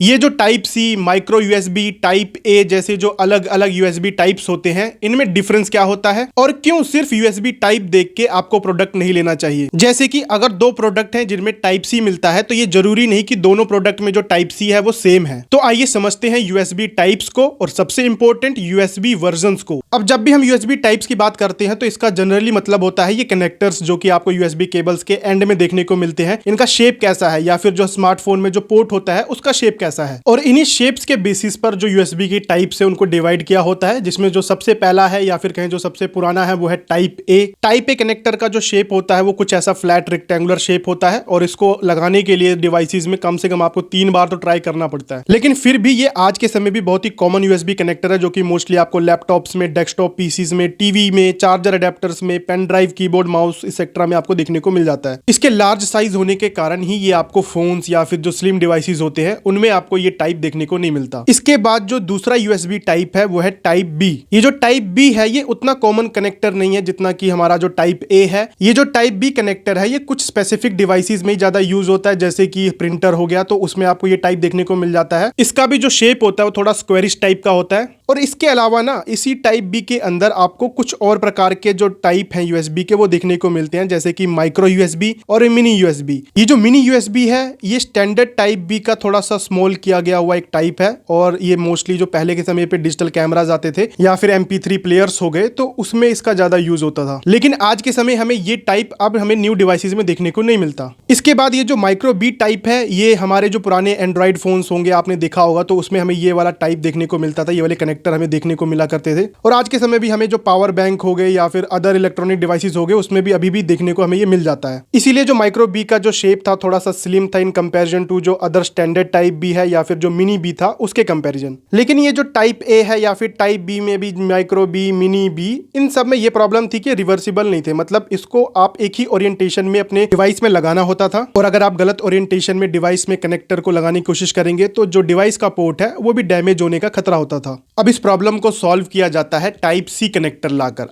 ये जो type C, micro USB, type A जैसे जो अलग अलग यूएसबी टाइप्स होते हैं, इनमें डिफरेंस क्या होता है और क्यों सिर्फ यूएसबी टाइप देख के आपको प्रोडक्ट नहीं लेना चाहिए। जैसे कि अगर दो प्रोडक्ट हैं जिनमें टाइप सी मिलता है तो ये जरूरी नहीं कि दोनों प्रोडक्ट में जो टाइप सी है वो सेम है। तो आइए समझते हैं यूएसबी टाइप्स को और सबसे इंपॉर्टेंट यूएसबी वर्जन्स को। अब जब भी हम यूएसबी टाइप्स की बात करते हैं तो इसका जनरली मतलब होता है ये कनेक्टर्स जो कि आपको यूएसबी केबल्स के एंड में देखने को मिलते हैं, इनका शेप कैसा है, या फिर जो स्मार्टफोन में जो पोर्ट होता है उसका शेप कैसा है। और इन्हीं शेप्स के बेसिस पर जो यूएसबी की टाइप से उनको डिवाइड किया होता है, जिसमें जो सबसे पहला है या फिर कहें जो सबसे पुराना है वो है type A. Type A connector का जो शेप होता है वो कुछ ऐसा फ्लैट रेक्टेंगुलर शेप होता है और इसको लगाने के लिए डिवाइसेस में कम से कम आपको 3 बार तो ट्राई करना पड़ता है। लेकिन फिर भी ये आज के समय भी बहुत ही कॉमन यूएसबी कनेक्टर है जो कि मोस्टली आपको लैपटॉप्स में, डेस्कटॉप पीसीज में, टीवी में, चार्जर अडेप्टर्स में, pen drive, keyboard, mouse etcetera में आपको देखने को मिल जाता है। इसके लार्ज साइज होने के कारण ही ये आपको फोन्स या फिर जो स्लिम डिवाइसेस होते हैं उनमें आपको ये टाइप देखने को नहीं मिलता। इसके बाद जो दूसरा यूएसबी टाइप है वो है टाइप बी। ये जो टाइप बी है ये उतना कॉमन कनेक्टर नहीं है जितना कि हमारा जो टाइप ए है। ये जो टाइप बी कनेक्टर है ये कुछ स्पेसिफिक डिवाइसेस में ही ज्यादा यूज होता है, जैसे कि प्रिंटर हो गया तो उसमें आपको ये टाइप देखने को मिल जाता है। इसका भी जो शेप होता है वो थोड़ा स्क्वेरिश टाइप का होता है। और इसके अलावा ना इसी टाइप बी के अंदर आपको कुछ और प्रकार के जो टाइप हैं यूएसबी के वो देखने को मिलते हैं, जैसे कि माइक्रो यूएसबी और मिनी यूएसबी। ये जो मिनी यूएसबी है ये स्टैंडर्ड टाइप बी का थोड़ा सा स्मॉल किया गया हुआ एक टाइप है और ये मोस्टली जो पहले के समय पे डिजिटल कैमराज आते थे या फिर MP3 प्लेयर्स हो गए तो उसमें इसका ज्यादा यूज होता था। लेकिन आज के समय हमें ये टाइप अब हमें न्यू डिवाइसेस में देखने को नहीं मिलता। इसके बाद ये जो माइक्रो बी टाइप है ये हमारे जो पुराने एंड्रॉइड फोन्स होंगे आपने देखा होगा तो उसमें हमें ये वाला टाइप देखने को मिलता था, ये वाले कनेक्टर हमें देखने को मिला करते थे। और आज के समय भी हमें जो पावर बैंक हो गए या फिर अदर इलेक्ट्रॉनिक डिवाइसेस हो गए उसमें भी अभी भी देखने को हमें ये मिल जाता है। इसीलिए जो माइक्रो बी का जो शेप था थोड़ा सा स्लिम था इन कंपैरिजन टू जो अदर स्टैंडर्ड टाइप बी है या फिर जो मिनी बी था उसके कंपैरिजन। लेकिन ये जो टाइप ए है या फिर टाइप बी में भी माइक्रो बी, मिनी बी, इन सब में ये प्रॉब्लम थी कि रिवर्सिबल नहीं थे। मतलब इसको आप एक ही ओरिएंटेशन में अपने डिवाइस में लगाना होता था और अगर आप गलत ओरिएंटेशन में डिवाइस में कनेक्टर को लगाने की कोशिश करेंगे तो जो डिवाइस का पोर्ट है वो भी डैमेज होने का खतरा होता था। अब इस प्रॉब्लम को सॉल्व किया जाता है टाइप सी कनेक्टर लाकर।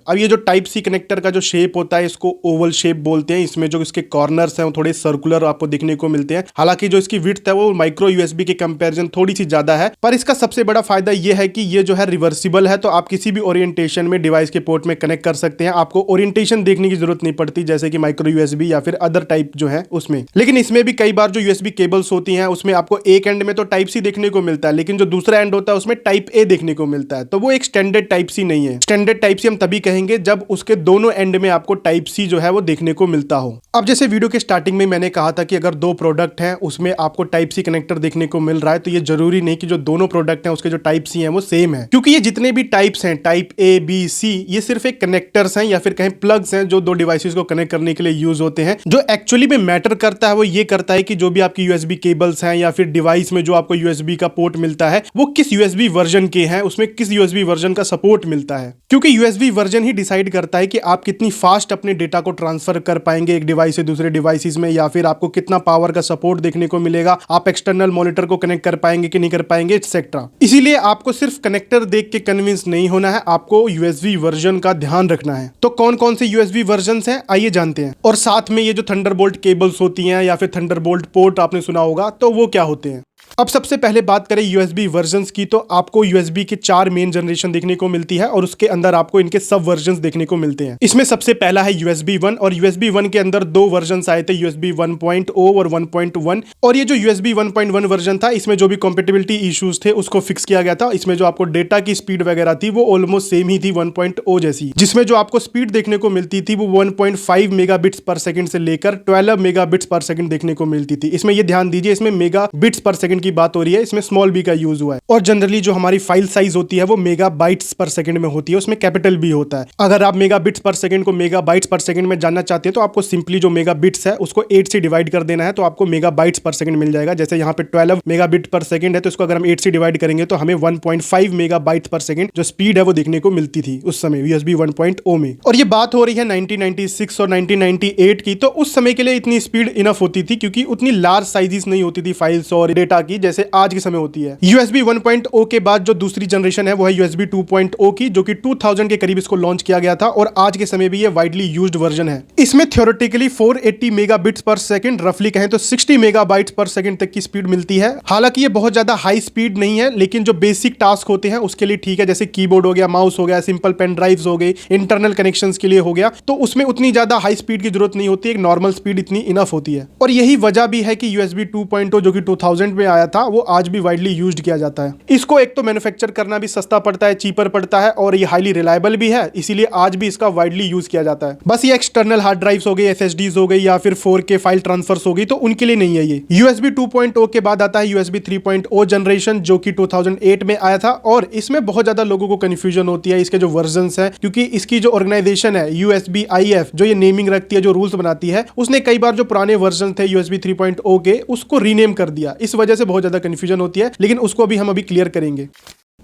अब ये जो टाइप सी कनेक्टर का जो शेप होता है इसको ओवल शेप बोलते हैं। इसमें जो इसके कॉर्नर्स हैं वो थोड़े सर्कुलर आपको देखने को मिलते हैं। हालांकि जो इसकी विड्थ है वो माइक्रो यूएसबी के कंपैरिजन थोड़ी सी ज्यादा है, पर इसका सबसे बड़ा फायदा ये है कि ये जो है रिवर्सिबल है, तो आप किसी भी ओरिएंटेशन में डिवाइस के पोर्ट में कनेक्ट कर सकते हैं। आपको ओरिएंटेशन देखने की जरूरत नहीं पड़ती जैसे कि माइक्रो यूएसबी या फिर अदर टाइप जो है उसमें। लेकिन इसमें भी कई बार जो यूएसबी केबल्स होती हैं उसमें आपको एक एंड में तो टाइप सी देखने को मिलता है लेकिन जो दूसरा एंड होता है उसमें टाइप ए देखने को मिलता है, तो वो एक स्टैंडर्ड टाइप सी नहीं है। स्टैंडर्ड टाइप सी हम तभी कहेंगे जब उसके दोनों एंड में आपको टाइप सी जो है वो देखने को मिलता हो। अब जैसे वीडियो के स्टार्टिंग में मैंने कहा था कि अगर दो प्रोडक्ट हैं उसमें आपको टाइप सी कनेक्टर देखने को मिल रहा है तो ये जरूरी नहीं कि जो दोनों प्रोडक्ट हैं उसके जो टाइप सी हैं वो सेम है, क्योंकि ये जितने भी टाइप्स हैं टाइप ए, बी, सी, ये सिर्फ एक कनेक्टर्स हैं या फिर कहीं प्लग्स हैं जो दो डिवाइसेस को कनेक्ट करने के लिए यूज होते हैं। जो एक्चुअली में मैटर करता है वो ये करता है कि जो भी आपकी यूएसबी केबल्स हैं या फिर डिवाइस में जो आपको यूएसबी का पोर्ट मिलता है वो किस यूएसबी वर्जन के हैं, उसमें किस यूएसबी वर्जन का सपोर्ट मिलता है। क्योंकि यूएसबी वर्जन ही डिसाइड करता है कि आप कितनी फास्ट अपने डेटा को ट्रांसफर कर पाएंगे एक डिवाइस से दूसरे डिवाइसेस में, या फिर आपको कितना पावर का सपोर्ट देखने को मिलेगा, आप एक्सटर्नल मॉनिटर को कनेक्ट कर पाएंगे कि नहीं कर पाएंगे, एक्सेट्रा। इसीलिए आपको सिर्फ कनेक्टर देख के कन्विंस नहीं होना है, आपको यूएसबी वर्जन का ध्यान रखना है। तो कौन कौन से यूएसबी वर्जन्स हैं आइए जानते हैं। और साथ में ये जो थंडरबोल्ट केबल्स होती हैं या फिर थंडरबोल्ट पोर्ट आपने सुना होगा तो वो क्या होते हैं। अब सबसे पहले बात करें यूएसबी वर्जन्स की, तो आपको यूएसबी के 4 मेन जनरेशन देखने को मिलती है और उसके अंदर आपको इनके सब वर्जन्स देखने को मिलते हैं। इसमें सबसे पहला है यूएसबी 1 और यूएसबी 1 के अंदर 2 वर्जन्स आए थे, यूएसबी 1.0 और 1.1। और ये जो यूएसबी 1.1 वर्जन था इसमें जो भी कंपेटिबिलिटी इश्यूज थे उसको फिक्स किया गया था। इसमें जो आपको डेटा की स्पीड वगैरह थी वो ऑलमोस्ट सेम ही थी 1.0 जैसी, जिसमें जो आपको स्पीड देखने को मिलती थी वो 1.5 मेगाबिट्स पर सेकंड से लेकर 12 मेगाबिट्स पर सेकंड देखने को मिलती थी। इसमें ये ध्यान दीजिए इसमें मेगाबिट्स पर सेकंड की बात हो रही है, इसमें स्मॉल बी का यूज हुआ है। और जनरली जो हमारी फाइल साइज होती है वो मेगाबाइट्स पर सेकंड में होती है, उसमें कैपिटल बी होता है। अगर आप मेगाबिट्स पर सेकंड को मेगाबाइट्स पर सेकंड में जानना चाहते हैं तो आपको सिंपली जो मेगाबिट्स है उसको 8 से डिवाइड कर देना है तो आपको मेगाबाइट्स पर सेकंड मिल जाएगा। जैसे यहाँ पे 12 मेगाबिट पर सेकंड है तो इसको अगर हम 8 से डिवाइड करेंगे तो हमें 1.5 मेगाबाइट पर सेकंड जो स्पीड है वो देखने को मिलती थी उस समय यूएसबी 1.0 में। और ये बात हो रही है 1996 और 1998 की, तो उस समय के लिए इतनी स्पीड इनफ होती थी क्योंकि उतनी लार्ज साइजेस नहीं होती थी फाइल्स और डेटा की जैसे आज के समय होती है। USB 1.0 के बाद जो दूसरी जनरेशन है वो है USB 2.0 की, जो कि 2000 के करीब इसको लॉन्च किया गया था और आज के समय भी ये वाइडली यूज्ड वर्जन है। इसमें थ्योरेटिकली 480 मेगाबिट्स पर सेकंड, रफली कहें तो 60 मेगाबाइट्स पर सेकंड तक की स्पीड मिलती है। हालांकि ये बहुत ज्यादा हाई स्पीड नहीं है, लेकिन जो बेसिक टास्क होते हैं उसके लिए ठीक है, जैसे कीबोर्ड हो गया, माउस हो गया, सिंपल पेन ड्राइव्स हो गए, इंटरनल कनेक्शंस के लिए हो गया, तो उसमें उतनी ज्यादा हाई स्पीड की जरूरत नहीं होती, एक नॉर्मल स्पीड इतनी इनफ होती है। और यही वजह भी है कि USB 2.0 जो कि 2000 में आया था वो आज भी वाइडली यूज्ड किया जाता है। इसको एक तो मैन्युफैक्चर करना भी सस्ता पड़ता है, चीपर पड़ता है, और ये हाईली रिलायबल भी है, इसीलिए आज भी इसका वाइडली यूज किया जाता है। बस ये एक्सटर्नल हार्ड ड्राइव्स हो गई, SSDs हो गई, या फिर 4K फाइल ट्रांसफर्स हो गई, तो उनके लिए नहीं है ये। USB 2.0 के बाद आता है USB 3.0 जनरेशन, जो कि 2008 में आया था, और इसमें बहुत ज्यादा लोगों को कंफ्यूजन होती है इसके जो वर्जन्स हैं, क्योंकि इसकी जो ऑर्गेनाइजेशन है USBIF, जो ये नेमिंग रखती है, जो रूल्स बनाती है, उसने कई बार जो पुराने वर्जन थे USB 3.0 के उसको रीनेम कर दिया। इस वजह से बहुत ज्यादा कंफ्यूजन होती है, लेकिन उसको भी हम अभी क्लियर करेंगे।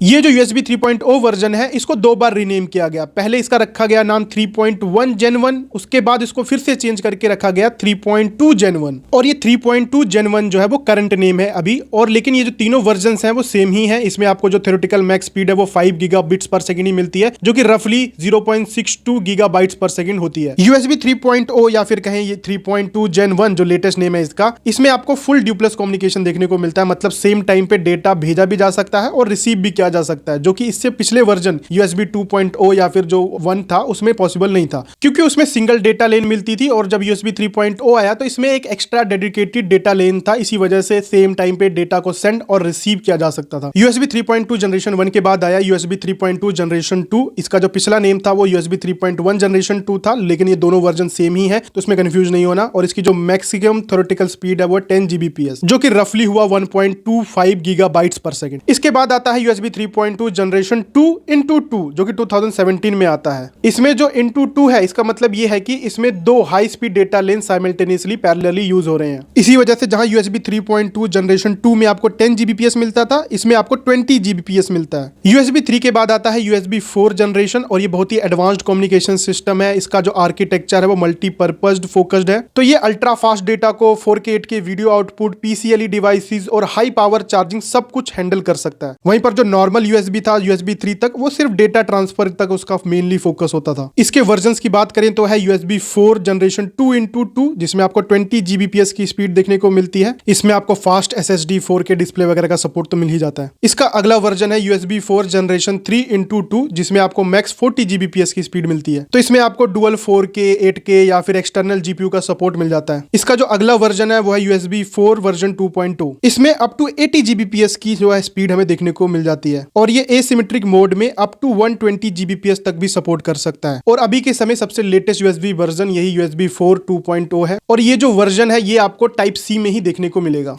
ये जो USB 3.0 वर्जन है इसको दो बार रीनेम किया गया। पहले इसका रखा गया नाम 3.1 Gen 1, उसके बाद इसको फिर से चेंज करके रखा गया 3.2 Gen 1, और ये 3.2 Gen 1 जो है वो करंट नेम है अभी। और लेकिन ये जो तीनों वर्जन्स हैं वो सेम ही है। इसमें आपको जो थ्योरेटिकल मैक्स स्पीड है वो 5 गीगाबिट्स पर सेकंड ही मिलती है, जो कि रफली 0.62 गीगाबाइट्स पर सेकंड होती है। USB 3.0 या फिर कहें ये 3.2 Gen 1 जो लेटेस्ट नेम है इसका, इसमें आपको फुल ड्यूप्लेक्स कम्युनिकेशन देखने को मिलता है, मतलब सेम टाइम पे डेटा भेजा भी जा सकता है और रिसीव भी जा सकता है, जो कि इससे पिछले वर्जन USB 2.0 या फिर जो 1 था उसमें पॉसिबल नहीं था, क्योंकि उसमें सिंगल डेटा लेन मिलती थी। और जब USB 3.0 आया तो इसमें एक एक्स्ट्रा डेडिकेटेड डेटा लेन था, इसी वजह से सेम टाइम पे डेटा को सेंड और रिसीव किया जा सकता था। USB 3.2 जनरेशन 1 के बाद आया USB 3.2 जनरेशन 2। इसका जो पिछला नेम था वो USB 3.1 जनरेशन 2 था, लेकिन ये दोनों वर्जन सेम ही है, तो इसमें कंफ्यूज नहीं होना। और इसकी जो मैक्सिमम थ्योरेटिकल स्पीड है वो 10 Gbps, जो कि रफली हुआ 1.25 गीगाबाइट्स पर सेकंड। इसके बाद आता है USB 3.2 जनरेशन 2x2, जो कि 2017 में आता है। इसमें जो x2 है इसका मतलब ये है कि इसमें दो हाई स्पीड डेटा लेन साइमल्टेनियसली पैरेलली यूज हो रहे हैं। इसी वजह से जहां USB 3.2 जनरेशन 2 में आपको 10 Gbps मिलता था, इसमें आपको 20 Gbps मिलता है। USB 3 के बाद आता है USB 4 जनरेशन, और ये बहुत ही एडवांस्ड कम्युनिकेशन सिस्टम है। इसका जो आर्किटेक्चर है वो मल्टीपर्पज फोकस्ड है, तो ये अल्ट्रा फास्ट डेटा को 4K 8K video output, PCLE devices और हाई पावर चार्जिंग सब कुछ हैंडल कर सकता है। वहीं पर जो नॉर्मल USB था USB 3 तक, वो सिर्फ डेटा ट्रांसफर तक उसका मेनली फोकस होता था। इसके वर्जन्स की बात करें तो है USB 4 जनरेशन 2x2, जिसमें आपको 20 Gbps की स्पीड देखने को मिलती है। इसमें आपको फास्ट SSD 4K डिस्प्ले वगैरह का सपोर्ट तो मिल ही जाता है। इसका अगला वर्जन है USB 4 जनरेशन 3x2, जिसमें आपको मैक्स 40 Gbps की स्पीड मिलती है, तो इसमें आपको डुअल 4K 8K या फिर एक्सटर्नल GPU का सपोर्ट मिल जाता है। इसका जो अगला वर्जन है वो है USB 4 वर्जन 2.0, इसमें अप टू 80 Gbps की जो है स्पीड हमें देखने को मिल जाती है, और ये एसिमेट्रिक मोड में अप टू 120 Gbps तक भी सपोर्ट कर सकता है। और अभी के समय सबसे लेटेस्ट USB वर्जन यही USB 4 2.0 है, और ये जो वर्जन है ये आपको टाइप C में ही देखने को मिलेगा।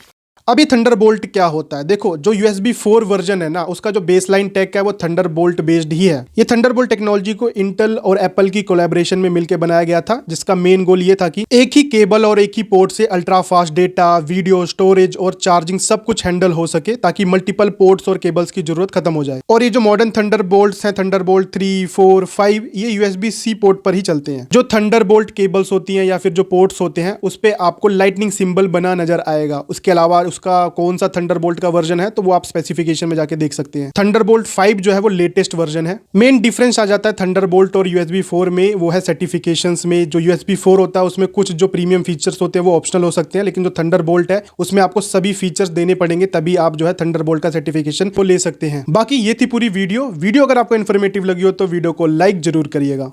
अब ये थंडरबोल्ट क्या होता है? देखो, जो USB 4 वर्जन है ना, उसका जो बेसलाइन टेक है वो थंडरबोल्ट बेस्ड ही है। ये थंडरबोल्ट टेक्नोलॉजी को इंटेल और एप्पल की कोलैबोरेशन में मिलकर बनाया गया था, जिसका मेन गोल ये था कि एक ही केबल और एक ही पोर्ट से ultra fast data, video, storage और चार्जिंग सब कुछ हैंडल हो सके, ताकि मल्टीपल पोर्ट्स और केबल्स की जरूरत खत्म हो जाए। और ये जो मॉडर्न थंडरबोल्ट्स हैं, थंडरबोल्ट 3, 4, 5, ये USB-C पोर्ट पर ही चलते हैं। जो थंडरबोल्ट केबल्स होती हैं या फिर जो पोर्ट्स होते हैं, उस पे आपको लाइटनिंग सिंबल बना नजर आएगा। उसके अलावा उसका कौन सा थंडरबोल्ट का वर्जन है तो वो आप स्पेसिफिकेशन में जाके देख सकते हैं। थंडरबोल्ट 5 जो है वो लेटेस्ट वर्जन है। मेन डिफरेंस आ जाता है थंडरबोल्ट और USB 4 में, वो है सर्टिफिकेशंस में। जो USB 4 होता है उसमें कुछ जो प्रीमियम फीचर्स होते हैं वो ऑप्शनल हो सकते हैं, लेकिन जो थंडरबोल्ट है उसमें आपको सभी फीचर्स देने पड़ेंगे, तभी आप जो है थंडरबोल्ट का सर्टिफिकेशन को ले सकते हैं। बाकी ये थी पूरी वीडियो अगर आपको इन्फॉर्मेटिव लगी हो तो वीडियो को लाइक जरूर करिएगा।